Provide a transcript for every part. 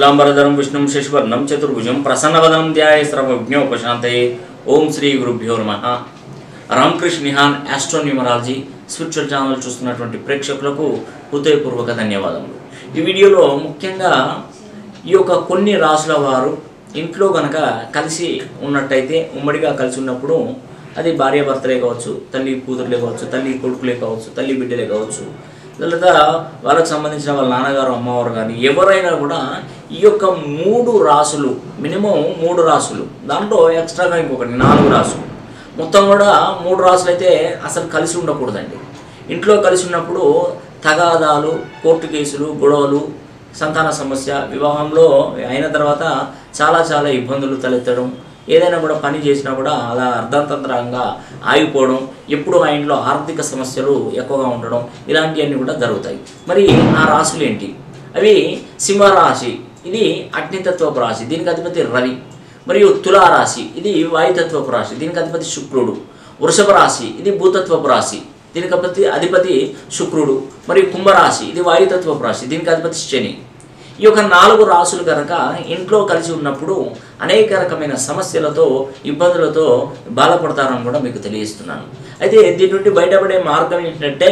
शुक्लांबरधरं विष्णुं शशिवर्णं चतुर्भुजं प्रसन्नवदनं ध्याये सर्वविघ्नोपशान्तये। ओम श्री गुरुभ्यो नमः। रामकृष्ण निहान एस्ट्रो न्यूमरालजी స్పిరిచువల్ ఛానల్ చూస్తున్నటువంటి ప్రేక్షకులకు హృదయపూర్వక ధన్యవాదములు। ఈ వీడియోలో ముఖ్యంగా ఈ యొక్క కొన్ని రాశుల వారు ఇంట్లో గనక కలిసి ఉన్నట్టయితే ఉమ్మడిగా కలిసి ఉన్నప్పుడు అది భార్యాభర్తలే కావచ్చు, తల్లి కూతురులే కావచ్చు, తల్లి కొడుకులే కావచ్చు, తల్లి బిడ్డలే కావచ్చు, లేదా వాళ్ళకి సంబంధించిన వాళ్ళ నాన్నగారు అమ్మవారు కానీ ఎవరైనా కూడా ఈ యొక్క 3 రాశులు మినిమం 3 రాశులు దాంట్లో ఎక్స్ట్రాగా ఇంకొకటి 4 రాశులు మొత్తం కూడా 3 రాశులు అయితే అసలు కలిసి ఉండకూడదండి। ఇంట్లో కలిసి ఉన్నప్పుడు తగాదాలు, కోర్టు కేసులు, గొడవలు, సంతాన సమస్య, వివాహంలో అయిన తర్వాత చాలా ఇబ్బందులు తలెత్తడం, ఏదైనా కూడా పని చేసినా కూడా అలా అర్ధతంత్రంగా ఆగిపోవడం, ఎప్పుడు ఆ ఇంట్లో ఆర్థిక సమస్యలు ఎక్కువగా ఉండడం, ఇలాంటివన్నీ కూడా జరుగుతాయి। మరి ఆ రాశులు ఏంటి? అవి సింహరాశి, ఇది అగ్నితత్వపు రాశి, దీనికి అధిపతి రవి। మరియు తులారాశి, ఇది వాయుతత్వపు రాశి, దీనికి అధిపతి శుక్రుడు। వృషభ రాశి, ఇది భూతత్వపు రాశి, దీనికి అధిపతి శుక్రుడు। మరియు కుంభరాశి, ఇది వాయుతత్వపు రాశి, దీనికి అధిపతి శని। ఈ యొక్క 4 రాశులు కనుక ఇంట్లో కలిసి ఉన్నప్పుడు అనేక రకమైన సమస్యలతో, ఇబ్బందులతో బాధపడతారని కూడా మీకు తెలియజేస్తున్నాను। అయితే దీని నుండి బయటపడే మార్గం ఏంటంటే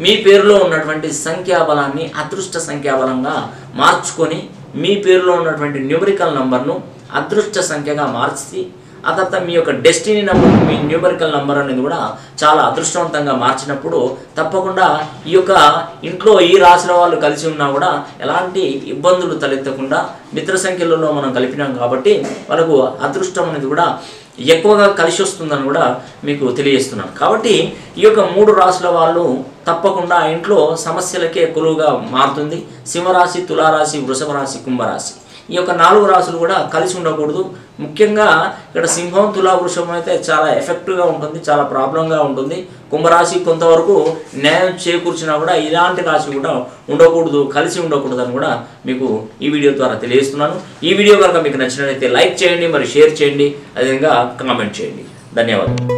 మీ పేరులో ఉన్నటువంటి సంఖ్యాబలాన్ని అదృష్ట సంఖ్యాబలంగా మార్చుకొని మీ పేరులో ఉన్నటువంటి న్యూమరికల్ నంబర్ను అదృష్ట సంఖ్యగా మార్చి ఆ తర్వాత మీ యొక్క డెస్టినీ నెంబర్, మీ న్యూమరికల్ నెంబర్ అనేది కూడా చాలా అదృష్టవంతంగా మార్చినప్పుడు తప్పకుండా ఈ యొక్క ఇంట్లో ఈ రాశుల వాళ్ళు కలిసి ఉన్నా కూడా ఎలాంటి ఇబ్బందులు తలెత్తకుండా మిత్ర సంఖ్యలలో మనం కలిపినాం కాబట్టి వాళ్ళకు అదృష్టం అనేది కూడా ఎక్కువగా కలిసి వస్తుందని కూడా మీకు తెలియజేస్తున్నాను। కాబట్టి ఈ యొక్క 3 రాశుల వాళ్ళు తప్పకుండా ఇంట్లో సమస్యలకే కొలువుగా మారుతుంది। సింహరాశి, తులారాశి, వృషభ రాశి, కుంభరాశి, ఈ యొక్క 4 రాశులు కూడా కలిసి ఉండకూడదు। ముఖ్యంగా ఇక్కడ సింహం, తులా, వృషభం అయితే చాలా ఎఫెక్టివ్గా ఉంటుంది, చాలా ప్రాబ్లంగా ఉంటుంది। కుంభరాశి కొంతవరకు న్యాయం చేకూర్చినా కూడా ఇలాంటి రాశి కూడా ఉండకూడదు, కలిసి ఉండకూడదు అని కూడా మీకు ఈ వీడియో ద్వారా తెలియజేస్తున్నాను। ఈ వీడియో కనుక మీకు నచ్చినట్లయితే లైక్ చేయండి, మరి షేర్ చేయండి, అదేవిధంగా కామెంట్ చేయండి। ధన్యవాదాలు।